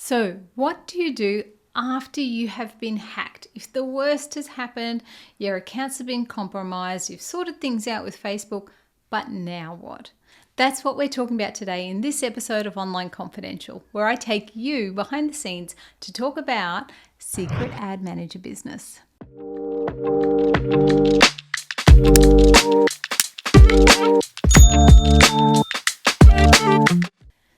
So, what do you do after you have been hacked? If the worst has happened, your accounts have been compromised, you've sorted things out with Facebook, but now what? That's what we're talking about today in this episode of Online Confidential, where I take you behind the scenes to talk about Secret Ad Manager business.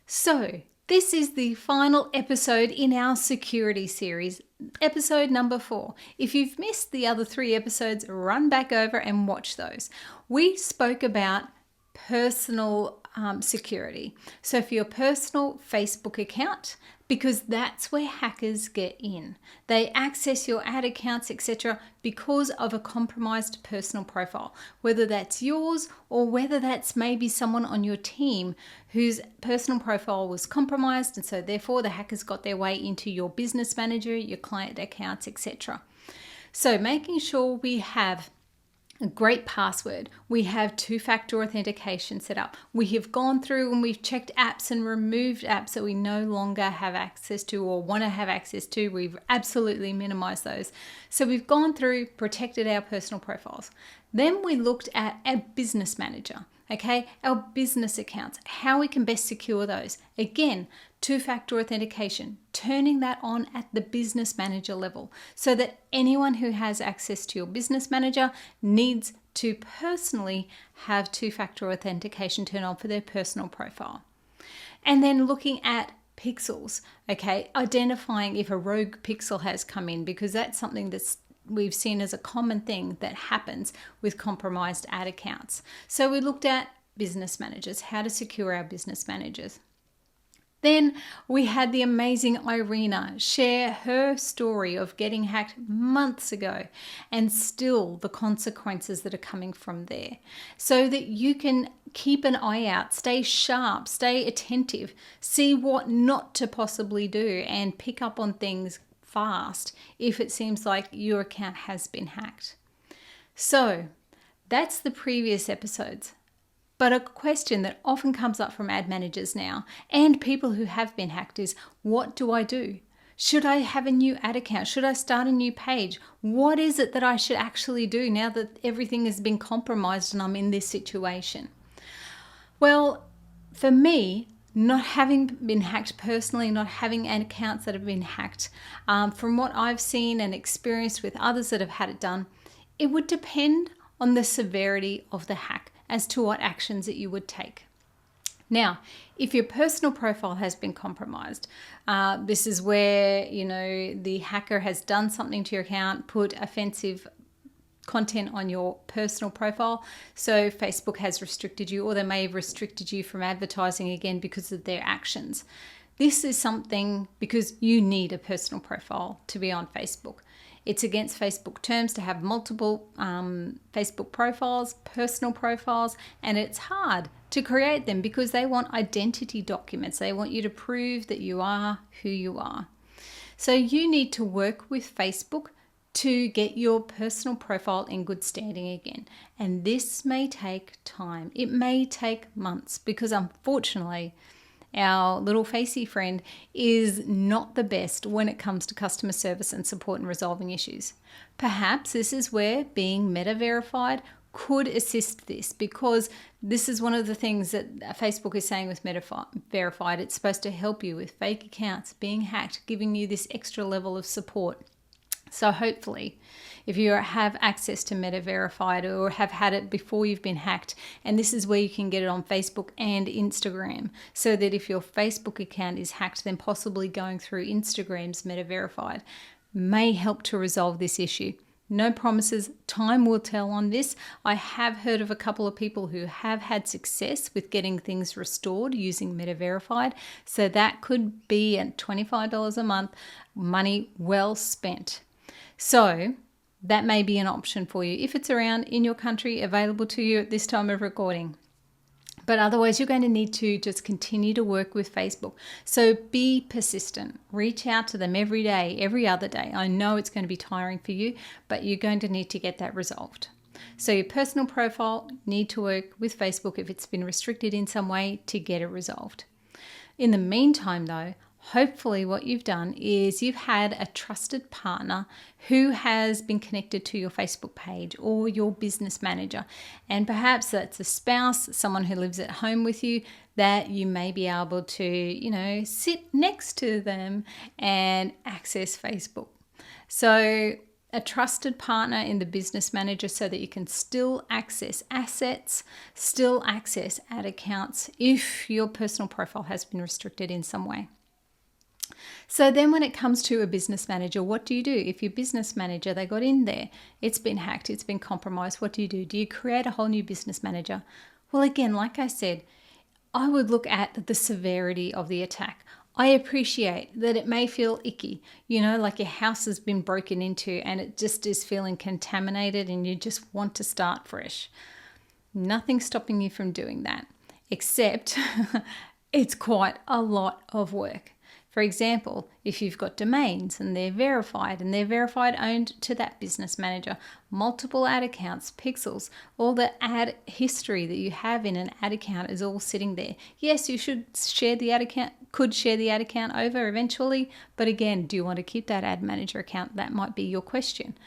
So, this is the final episode in our security series, episode number 4. If you've missed the other 3 episodes, run back over and watch those. We spoke about personal security. So for your personal Facebook account, because that's where hackers get in. They access your ad accounts, etc., because of a compromised personal profile, whether that's yours or whether that's maybe someone on your team whose personal profile was compromised, and so therefore the hackers got their way into your business manager, your client accounts, etc. So making sure we have a great password. We have 2-factor authentication set up. We have gone through and we've checked apps and removed apps that we no longer have access to or want to have access to. We've absolutely minimized those. So we've gone through, protected our personal profiles. Then we looked at our business manager, okay? Our business accounts, how we can best secure those. Again, 2-factor authentication, turning that on at the business manager level so that anyone who has access to your business manager needs to personally have 2-factor authentication turned on for their personal profile. And then looking at pixels, okay, identifying if a rogue pixel has come in, because that's something that's we've seen as a common thing that happens with compromised ad accounts. So we looked at business managers, how to secure our business managers. Then we had the amazing Irina share her story of getting hacked months ago and still the consequences that are coming from there, so that you can keep an eye out, stay sharp, stay attentive, see what not to possibly do and pick up on things fast if it seems like your account has been hacked. So that's the previous episodes. But a question that often comes up from ad managers now and people who have been hacked is, what do I do? Should I have a new ad account? Should I start a new page? What is it that I should actually do now that everything has been compromised and I'm in this situation? Well, for me, not having been hacked personally, not having accounts that have been hacked, from what I've seen and experienced with others that have had it done, it would depend on the severity of the hack as to what actions that you would take. Now, if your personal profile has been compromised, this is where, the hacker has done something to your account, put offensive content on your personal profile. So Facebook has restricted you, or they may have restricted you from advertising again because of their actions. This is something because you need a personal profile to be on Facebook. It's against Facebook terms to have multiple Facebook profiles, personal profiles, and it's hard to create them because they want identity documents. They want you to prove that you are who you are. So you need to work with Facebook to get your personal profile in good standing again. And this may take time. It may take months because unfortunately, our little facey friend is not the best when it comes to customer service and support and resolving issues. Perhaps this is where being Meta verified could assist this, because this is one of the things that Facebook is saying with Meta verified. It's supposed to help you with fake accounts being hacked, giving you this extra level of support. So hopefully, if you have access to Meta Verified or have had it before you've been hacked, and this is where you can get it on Facebook and Instagram, so that if your Facebook account is hacked, then possibly going through Instagram's Meta Verified may help to resolve this issue. No promises, time will tell on this. I have heard of a couple of people who have had success with getting things restored using Meta Verified, so that could be at $25 a month, money well spent. So that may be an option for you if it's around in your country, available to you at this time of recording. But otherwise, you're going to need to just continue to work with Facebook. So be persistent. Reach out to them every day, every other day. I know it's going to be tiring for you, but you're going to need to get that resolved. So your personal profile, need to work with Facebook if it's been restricted in some way to get it resolved. In the meantime, though, Hopefully what you've done is you've had a trusted partner who has been connected to your Facebook page or your business manager. And perhaps that's a spouse, someone who lives at home with you, that you may be able to, sit next to them and access Facebook. So a trusted partner in the business manager so that you can still access assets, still access ad accounts if your personal profile has been restricted in some way. So then when it comes to a business manager, what do you do? If your business manager, they got in there, it's been hacked, it's been compromised, what do you do? Do you create a whole new business manager? Well, again, like I said, I would look at the severity of the attack. I appreciate that it may feel icky, like your house has been broken into and it just is feeling contaminated and you just want to start fresh. Nothing's stopping you from doing that, except it's quite a lot of work. For example, if you've got domains and they're verified owned to that business manager, multiple ad accounts, pixels, all the ad history that you have in an ad account is all sitting there. Yes, you could share the ad account over eventually, but again, do you want to keep that ad manager account? That might be your question.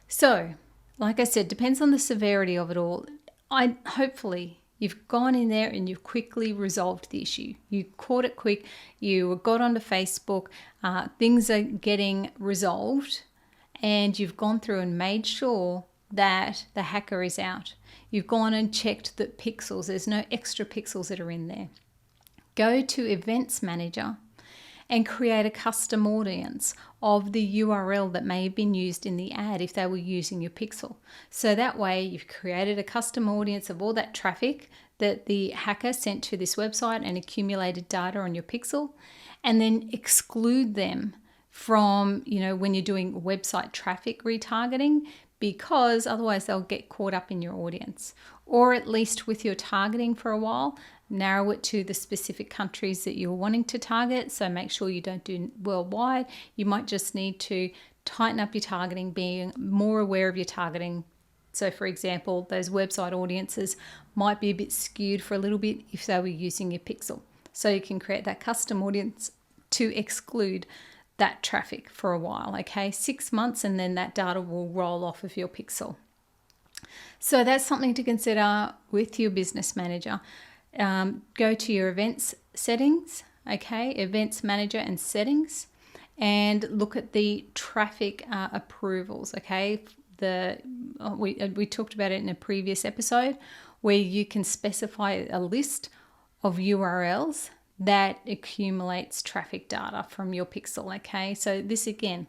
So, like I said, depends on the severity of it all. Hopefully you've gone in there and you've quickly resolved the issue. You caught it quick. You got onto Facebook. Things are getting resolved. And you've gone through and made sure that the hacker is out. You've gone and checked the pixels. There's no extra pixels that are in there. Go to Events Manager and create a custom audience of the URL that may have been used in the ad if they were using your pixel. So that way you've created a custom audience of all that traffic that the hacker sent to this website and accumulated data on your pixel, and then exclude them from, when you're doing website traffic retargeting, because otherwise they'll get caught up in your audience. Or at least with your targeting for a while, narrow it to the specific countries that you're wanting to target. So make sure you don't do worldwide. You might just need to tighten up your targeting, being more aware of your targeting. So for example, those website audiences might be a bit skewed for a little bit if they were using your pixel. So you can create that custom audience to exclude that traffic for a while, okay? 6 months, and then that data will roll off of your pixel. So that's something to consider with your business manager. Go to your events settings, okay? Events manager and settings, and look at the traffic approvals, okay? We talked about it in a previous episode where you can specify a list of URLs that accumulates traffic data from your pixel, okay? So this again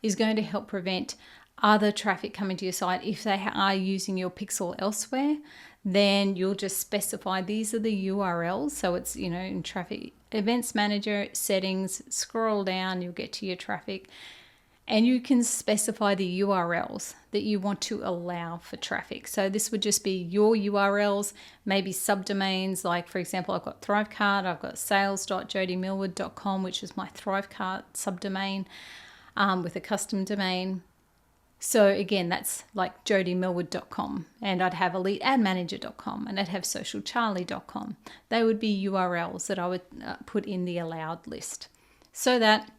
is going to help prevent other traffic coming to your site. If they are using your pixel elsewhere, then you'll just specify these are the URLs. So it's, in traffic events manager settings, scroll down, you'll get to your traffic, and you can specify the URLs that you want to allow for traffic. So this would just be your URLs, maybe subdomains, like for example, I've got Thrivecart, I've got sales.jodymillwood.com, which is my Thrivecart subdomain with a custom domain. So again, that's like jodymillwood.com, and I'd have eliteadmanager.com, and I'd have socialcharlie.com. They would be URLs that I would put in the allowed list so that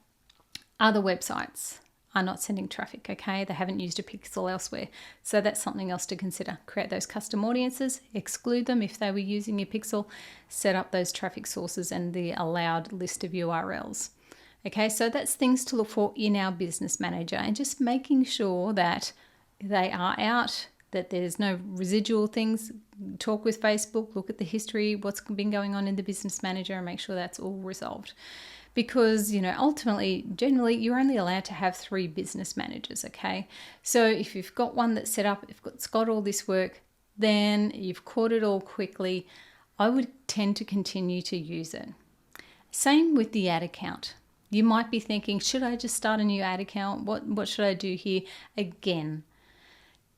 other websites are not sending traffic, okay? They haven't used a pixel elsewhere. So that's something else to consider. Create those custom audiences, exclude them if they were using your pixel, set up those traffic sources and the allowed list of URLs. Okay, so that's things to look for in our business manager, and just making sure that they are out, that there's no residual things. Talk with Facebook, look at the history, what's been going on in the business manager, and make sure that's all resolved. Because, ultimately, generally, you're only allowed to have 3 business managers, okay? So if you've got one that's set up, if it's got all this work, then you've caught it all quickly, I would tend to continue to use it. Same with the ad account. You might be thinking, should I just start a new ad account? What should I do here? Again,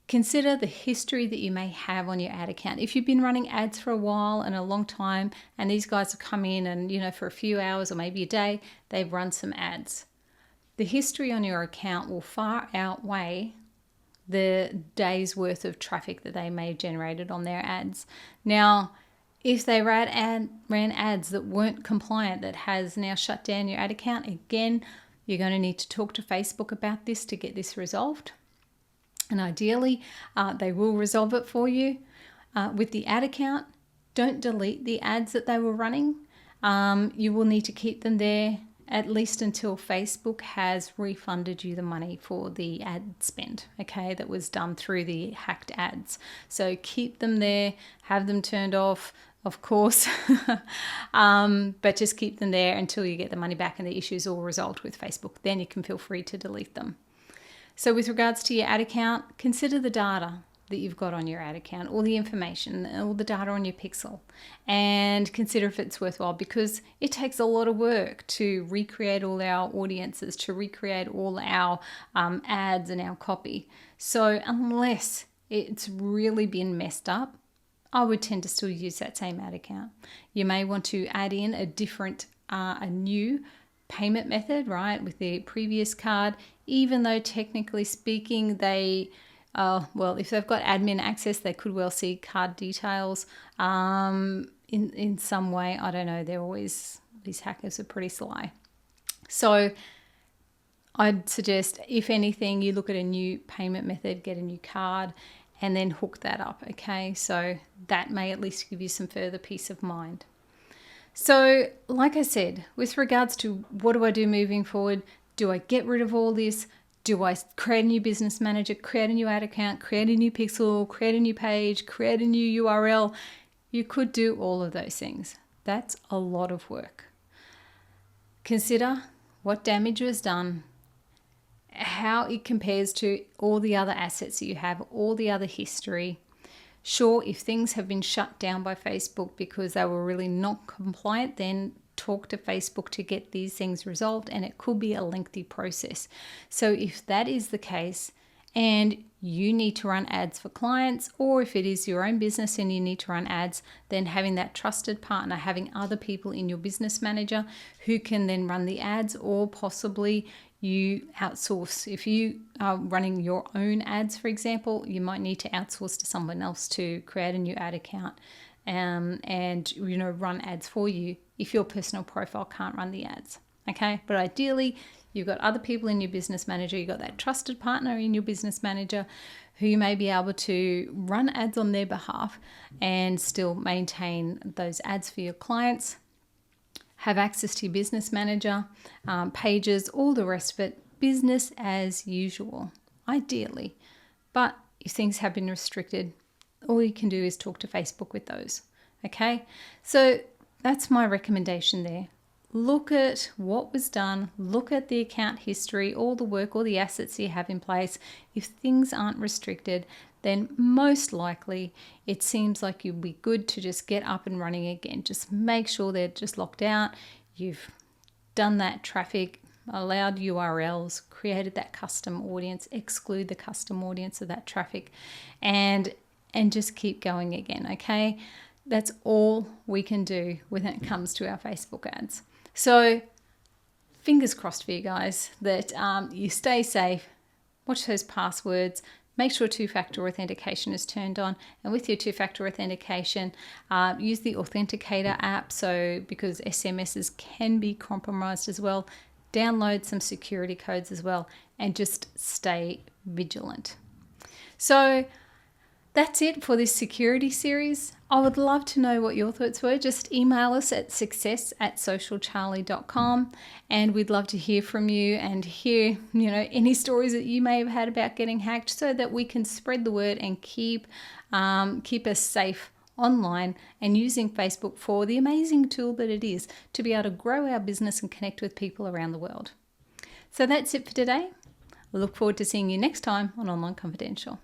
consider the history that you may have on your ad account. If you've been running ads for a while and a long time, and these guys have come in and, for a few hours or maybe a day, they've run some ads. The history on your account will far outweigh the day's worth of traffic that they may have generated on their ads. Now, If they ran ads that weren't compliant, that has now shut down your ad account, again, you're going to need to talk to Facebook about this to get this resolved. And ideally, they will resolve it for you. With the ad account, don't delete the ads that they were running. You will need to keep them there at least until Facebook has refunded you the money for the ad spend, okay, that was done through the hacked ads. So keep them there, have them turned off, of course, but just keep them there until you get the money back and the issue's all resolved with Facebook. Then you can feel free to delete them. So with regards to your ad account, consider the data that you've got on your ad account, all the information, all the data on your pixel, and consider if it's worthwhile, because it takes a lot of work to recreate all our audiences, to recreate all our ads and our copy. So unless it's really been messed up, I would tend to still use that same ad account. You may want to add in a new payment method, right, with the previous card, even though technically speaking if they've got admin access, they could well see card details in some way. I don't know. These hackers are pretty sly. So I'd suggest, if anything, you look at a new payment method, get a new card, and then hook that up, okay? So that may at least give you some further peace of mind. So like I said, with regards to what do I do moving forward, do I get rid of all this? Do I create a new business manager, create a new ad account, create a new pixel, create a new page, create a new URL? You could do all of those things. That's a lot of work. Consider what damage was done, how it compares to all the other assets that you have, all the other history. Sure, if things have been shut down by Facebook because they were really not compliant, then talk to Facebook to get these things resolved, and it could be a lengthy process. So if that is the case and you need to run ads for clients, or if it is your own business and you need to run ads, then having that trusted partner, having other people in your business manager who can then run the ads, or possibly you outsource. If you are running your own ads, for example, you might need to outsource to someone else to create a new ad account and run ads for you if your personal profile can't run the ads. Okay, but ideally you've got other people in your business manager, you've got that trusted partner in your business manager who you may be able to run ads on their behalf and still maintain those ads for your clients, have access to your business manager, pages, all the rest of it, business as usual, ideally. But if things have been restricted, all you can do is talk to Facebook with those. Okay, so that's my recommendation there. Look at what was done, look at the account history, all the work, all the assets you have in place. If things aren't restricted, then most likely it seems like you'll be good to just get up and running again. Just make sure they're just locked out. You've done that traffic, allowed URLs, created that custom audience, exclude the custom audience of that traffic, and just keep going again, okay? That's all we can do when it comes to our Facebook ads. So fingers crossed for you guys that you stay safe, watch those passwords, make sure two-factor authentication is turned on, and with your two-factor authentication, use the Authenticator app, so because SMSs can be compromised as well. Download some security codes as well, and just stay vigilant. So that's it for this security series. I would love to know what your thoughts were. Just email us at success@socialcharlie.com, and we'd love to hear from you and hear, any stories that you may have had about getting hacked, so that we can spread the word and keep us safe online and using Facebook for the amazing tool that it is to be able to grow our business and connect with people around the world. So that's it for today. I look forward to seeing you next time on Online Confidential.